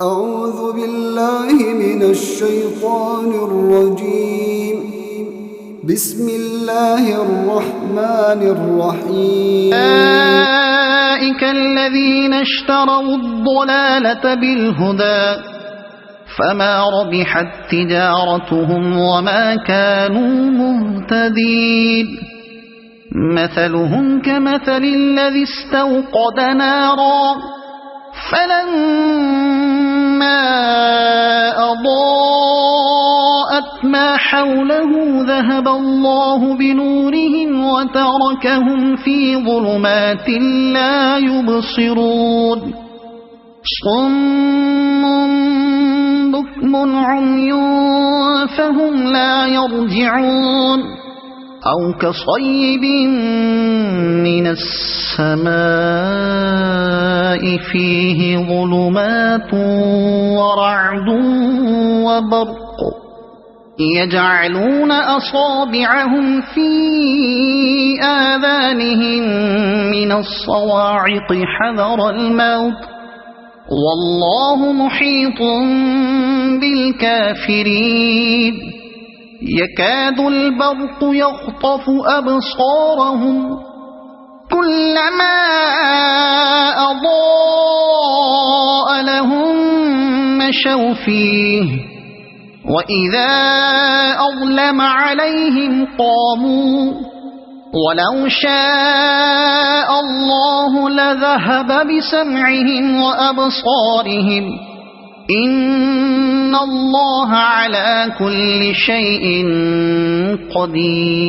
أعوذ بالله من الشيطان الرجيم. بسم الله الرحمن الرحيم. أولئك الذين اشتروا الضلالة بالهدى فما ربحت تجارتهم وما كانوا مهتدين. مثلهم كمثل الذي استوقد نارا فلما أضاءت ما حوله ذهب الله بنورهم وتركهم في ظلمات لا يبصرون. صم بكم عمي فهم لا يرجعون. أو كصيب من السماء فيه ظلمات ورعد وبرق يجعلون أصابعهم في آذانهم من الصواعق حذر الموت والله محيط بالكافرين. يكاد البرق يخطف أبصارهم كلما أضاء لهم مشوا فيه وإذا أظلم عليهم قاموا ولو شاء الله لذهب بسمعهم وأبصارهم إن الله على كل شيء قدير.